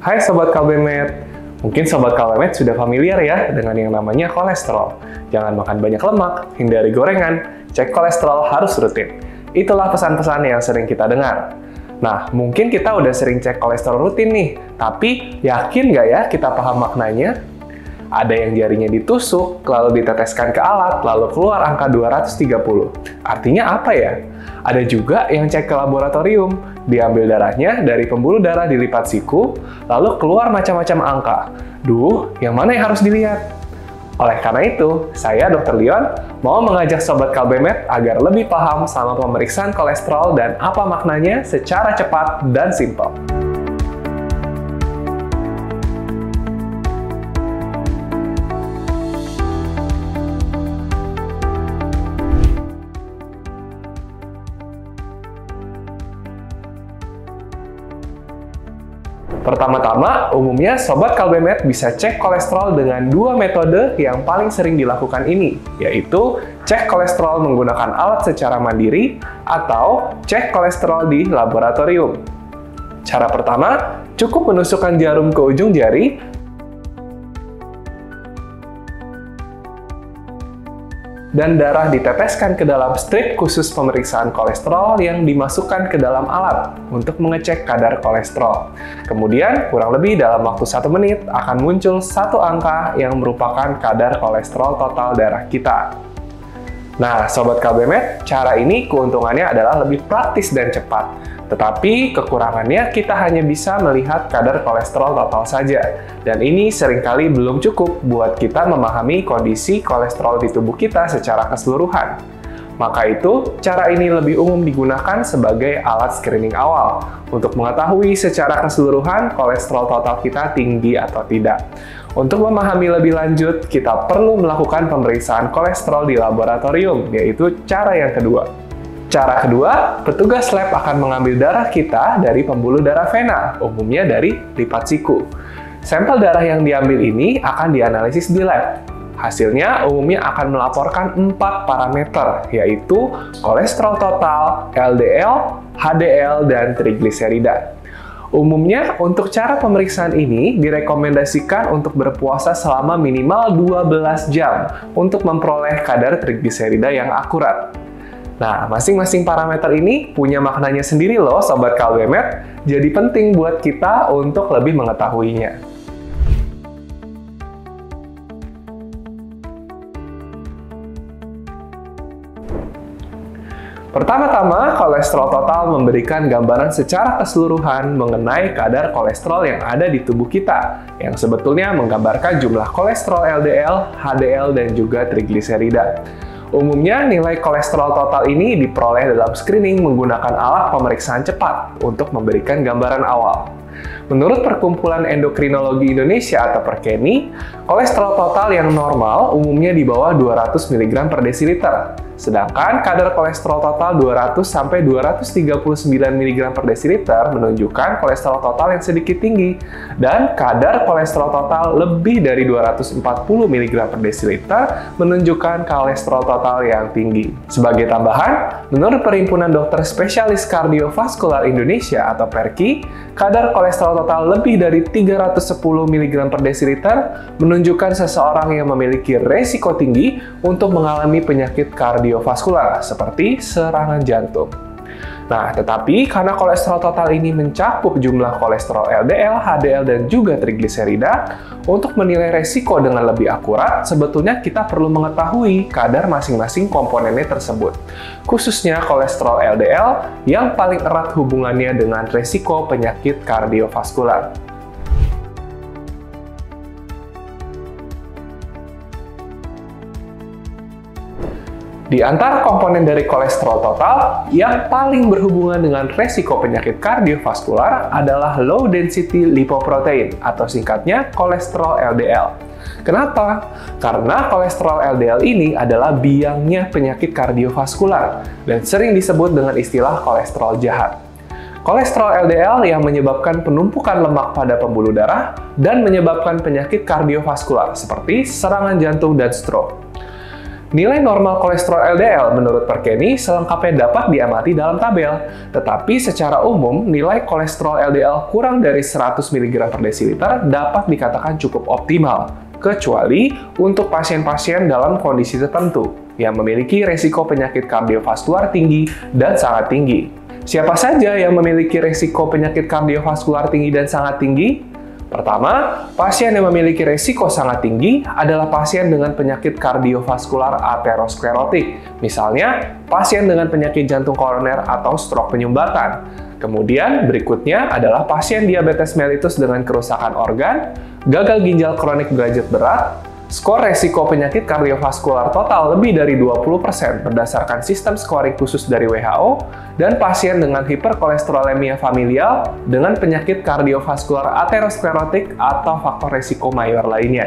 Hai Sobat Kalbemet, mungkin Sobat Kalbemet sudah familiar ya dengan yang namanya kolesterol. Jangan makan banyak lemak, hindari gorengan, cek kolesterol harus rutin. Itulah pesan-pesan yang sering kita dengar. Nah, mungkin kita udah sering cek kolesterol rutin nih, tapi yakin nggak ya kita paham maknanya? Ada yang jarinya ditusuk, lalu diteteskan ke alat, lalu keluar angka 230. Artinya apa ya? Ada juga yang cek ke laboratorium, diambil darahnya dari pembuluh darah dilipat siku, lalu keluar macam-macam angka. Duh, yang mana yang harus dilihat? Oleh karena itu, saya Dr. Leon mau mengajak Sobat Kalbemet agar lebih paham sama pemeriksaan kolesterol dan apa maknanya secara cepat dan simpel. Pertama-tama, umumnya Sobat Kalbemet bisa cek kolesterol dengan dua metode yang paling sering dilakukan ini, yaitu cek kolesterol menggunakan alat secara mandiri atau cek kolesterol di laboratorium. Cara pertama, cukup menusukkan jarum ke ujung jari, dan darah diteteskan ke dalam strip khusus pemeriksaan kolesterol yang dimasukkan ke dalam alat untuk mengecek kadar kolesterol. Kemudian, kurang lebih dalam waktu 1 menit akan muncul satu angka yang merupakan kadar kolesterol total darah kita. Nah, Sobat Kalbemet, cara ini keuntungannya adalah lebih praktis dan cepat. Tetapi kekurangannya kita hanya bisa melihat kadar kolesterol total saja. Dan ini seringkali belum cukup buat kita memahami kondisi kolesterol di tubuh kita secara keseluruhan. Maka itu, cara ini lebih umum digunakan sebagai alat screening awal untuk mengetahui secara keseluruhan kolesterol total kita tinggi atau tidak. Untuk memahami lebih lanjut, kita perlu melakukan pemeriksaan kolesterol di laboratorium, yaitu cara yang kedua. Cara kedua, petugas lab akan mengambil darah kita dari pembuluh darah vena, umumnya dari lipat siku. Sampel darah yang diambil ini akan dianalisis di lab. Hasilnya umumnya akan melaporkan 4 parameter, yaitu kolesterol total, LDL, HDL, dan trigliserida. Umumnya, untuk cara pemeriksaan ini direkomendasikan untuk berpuasa selama minimal 12 jam untuk memperoleh kadar trigliserida yang akurat. Nah, masing-masing parameter ini punya maknanya sendiri loh, Sobat Kalbemet, jadi penting buat kita untuk lebih mengetahuinya. Pertama-tama, kolesterol total memberikan gambaran secara keseluruhan mengenai kadar kolesterol yang ada di tubuh kita, yang sebetulnya menggambarkan jumlah kolesterol LDL, HDL, dan juga trigliserida. Umumnya, nilai kolesterol total ini diperoleh dalam screening menggunakan alat pemeriksaan cepat untuk memberikan gambaran awal. Menurut Perkumpulan Endokrinologi Indonesia atau Perkeni, kolesterol total yang normal umumnya di bawah 200 mg per desiliter. Sedangkan kadar kolesterol total 200 sampai 239 mg per desiliter menunjukkan kolesterol total yang sedikit tinggi, dan kadar kolesterol total lebih dari 240 mg per desiliter menunjukkan kolesterol total yang tinggi. Sebagai tambahan, menurut Perhimpunan Dokter Spesialis Kardiovaskular Indonesia atau PERKI, kadar kolesterol total lebih dari 310 mg per desiliter menunjukkan seseorang yang memiliki resiko tinggi untuk mengalami penyakit kardiovaskular seperti serangan jantung. Nah, tetapi karena kolesterol total ini mencakup jumlah kolesterol LDL, HDL, dan juga trigliserida, untuk menilai resiko dengan lebih akurat, sebetulnya kita perlu mengetahui kadar masing-masing komponennya tersebut. Khususnya kolesterol LDL yang paling erat hubungannya dengan resiko penyakit kardiovaskular. Di antara komponen dari kolesterol total, yang paling berhubungan dengan resiko penyakit kardiovaskular adalah low density lipoprotein atau singkatnya kolesterol LDL. Kenapa? Karena kolesterol LDL ini adalah biangnya penyakit kardiovaskular dan sering disebut dengan istilah kolesterol jahat. Kolesterol LDL yang menyebabkan penumpukan lemak pada pembuluh darah dan menyebabkan penyakit kardiovaskular seperti serangan jantung dan stroke. Nilai normal kolesterol LDL menurut Perkeni selengkapnya dapat diamati dalam tabel, tetapi secara umum nilai kolesterol LDL kurang dari 100 mg per desiliter dapat dikatakan cukup optimal, kecuali untuk pasien-pasien dalam kondisi tertentu yang memiliki resiko penyakit kardiovaskular tinggi dan sangat tinggi. Siapa saja yang memiliki resiko penyakit kardiovaskular tinggi dan sangat tinggi? Pertama, pasien yang memiliki resiko sangat tinggi adalah pasien dengan penyakit kardiovaskular aterosklerotik, misalnya pasien dengan penyakit jantung koroner atau stroke penyumbatan. Kemudian berikutnya adalah pasien diabetes mellitus dengan kerusakan organ, gagal ginjal kronik derajat berat, skor resiko penyakit kardiovaskular total lebih dari 20% berdasarkan sistem scoring khusus dari WHO, dan pasien dengan hiperkolesterolemia familial dengan penyakit kardiovaskular aterosklerotik atau faktor resiko mayor lainnya.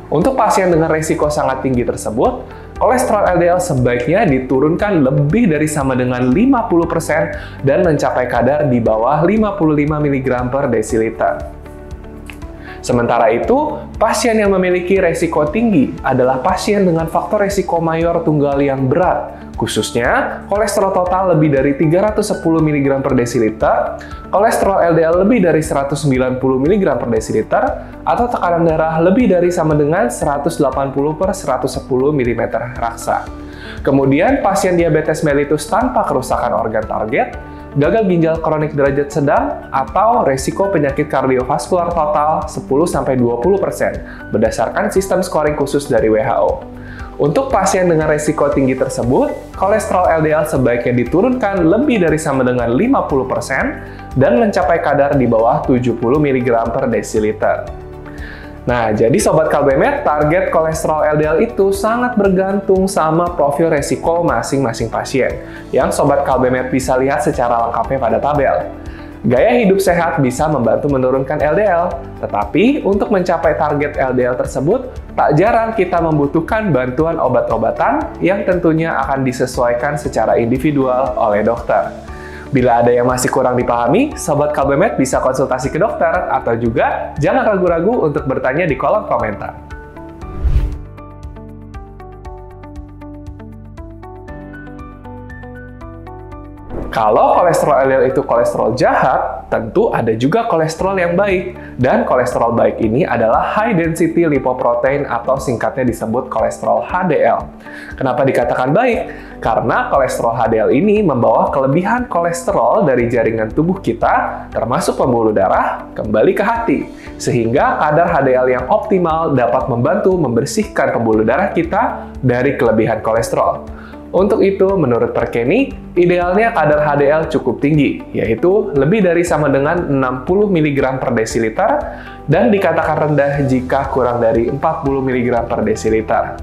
Untuk pasien dengan resiko sangat tinggi tersebut, kolesterol LDL sebaiknya diturunkan lebih dari sama dengan 50% dan mencapai kadar di bawah 55 mg per desiliter. Sementara itu, pasien yang memiliki resiko tinggi adalah pasien dengan faktor resiko mayor tunggal yang berat, khususnya kolesterol total lebih dari 310 mg per desiliter, kolesterol LDL lebih dari 190 mg per desiliter, atau tekanan darah lebih dari sama dengan 180 per 110 mm raksa. Kemudian, pasien diabetes mellitus tanpa kerusakan organ target, gagal ginjal kronik derajat sedang, atau resiko penyakit kardiovaskular total 10-20% berdasarkan sistem scoring khusus dari WHO. Untuk pasien dengan resiko tinggi tersebut, kolesterol LDL sebaiknya diturunkan lebih dari sama dengan 50% dan mencapai kadar di bawah 70 mg per desiliter. Nah, jadi Sobat Kalbemed, target kolesterol LDL itu sangat bergantung sama profil resiko masing-masing pasien, yang Sobat Kalbemed bisa lihat secara lengkapnya pada tabel. Gaya hidup sehat bisa membantu menurunkan LDL, tetapi untuk mencapai target LDL tersebut, tak jarang kita membutuhkan bantuan obat-obatan yang tentunya akan disesuaikan secara individual oleh dokter. Bila ada yang masih kurang dipahami, Sobat Kalbemed bisa konsultasi ke dokter, atau juga jangan ragu-ragu untuk bertanya di kolom komentar. Kalau kolesterol LDL itu kolesterol jahat, tentu ada juga kolesterol yang baik. Dan kolesterol baik ini adalah high density lipoprotein atau singkatnya disebut kolesterol HDL. Kenapa dikatakan baik? Karena kolesterol HDL ini membawa kelebihan kolesterol dari jaringan tubuh kita, termasuk pembuluh darah, kembali ke hati. Sehingga kadar HDL yang optimal dapat membantu membersihkan pembuluh darah kita dari kelebihan kolesterol. Untuk itu, menurut Perkeni, idealnya kadar HDL cukup tinggi, yaitu lebih dari sama dengan 60 mg per desiliter, dan dikatakan rendah jika kurang dari 40 mg per desiliter.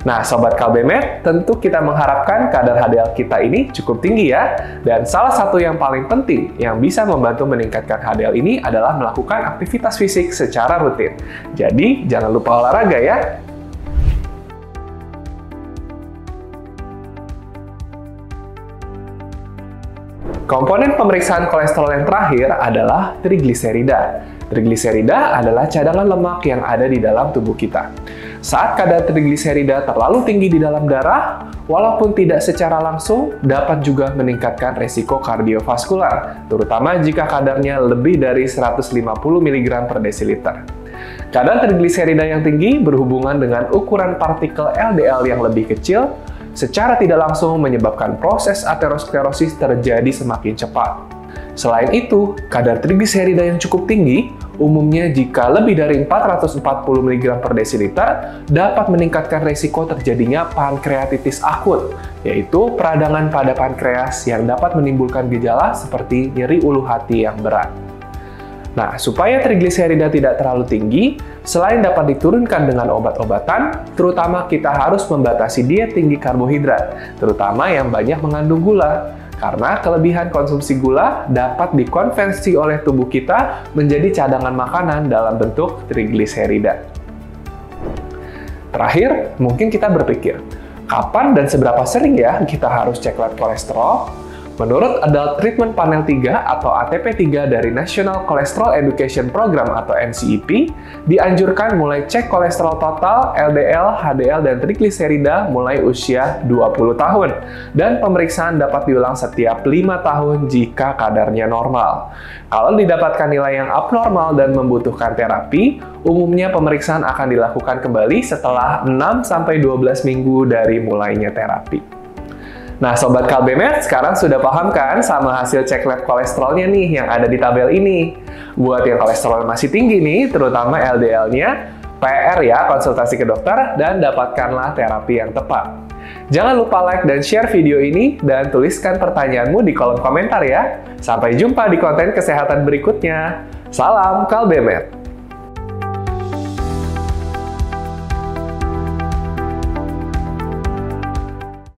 Nah, Sobat Kalbemed, tentu kita mengharapkan kadar HDL kita ini cukup tinggi ya, dan salah satu yang paling penting yang bisa membantu meningkatkan HDL ini adalah melakukan aktivitas fisik secara rutin. Jadi, jangan lupa olahraga ya. Komponen pemeriksaan kolesterol yang terakhir adalah trigliserida. Trigliserida adalah cadangan lemak yang ada di dalam tubuh kita. Saat kadar trigliserida terlalu tinggi di dalam darah, walaupun tidak secara langsung, dapat juga meningkatkan resiko kardiovaskular, terutama jika kadarnya lebih dari 150 mg per desiliter. Kadar trigliserida yang tinggi berhubungan dengan ukuran partikel LDL yang lebih kecil, secara tidak langsung menyebabkan proses aterosklerosis terjadi semakin cepat. Selain itu, kadar trigliserida yang cukup tinggi, umumnya jika lebih dari 440 mg per desiliter, dapat meningkatkan risiko terjadinya pankreatitis akut, yaitu peradangan pada pankreas yang dapat menimbulkan gejala seperti nyeri ulu hati yang berat. Nah, supaya trigliserida tidak terlalu tinggi, selain dapat diturunkan dengan obat-obatan, terutama kita harus membatasi diet tinggi karbohidrat, terutama yang banyak mengandung gula. Karena kelebihan konsumsi gula dapat dikonversi oleh tubuh kita menjadi cadangan makanan dalam bentuk trigliserida. Terakhir, mungkin kita berpikir, kapan dan seberapa sering ya kita harus cek lab kolesterol? Menurut Adult Treatment Panel 3 atau ATP3 dari National Cholesterol Education Program atau NCEP, dianjurkan mulai cek kolesterol total, LDL, HDL, dan trigliserida mulai usia 20 tahun. Dan pemeriksaan dapat diulang setiap 5 tahun jika kadarnya normal. Kalau didapatkan nilai yang abnormal dan membutuhkan terapi, umumnya pemeriksaan akan dilakukan kembali setelah 6-12 minggu dari mulainya terapi. Nah, Sobat Kalbemed, sekarang sudah paham kan sama hasil cek lab kolesterolnya nih yang ada di tabel ini? Buat yang kolesterol masih tinggi nih, terutama LDL-nya, PR ya, konsultasi ke dokter dan dapatkanlah terapi yang tepat. Jangan lupa like dan share video ini dan tuliskan pertanyaanmu di kolom komentar ya. Sampai jumpa di konten kesehatan berikutnya. Salam Kalbemed!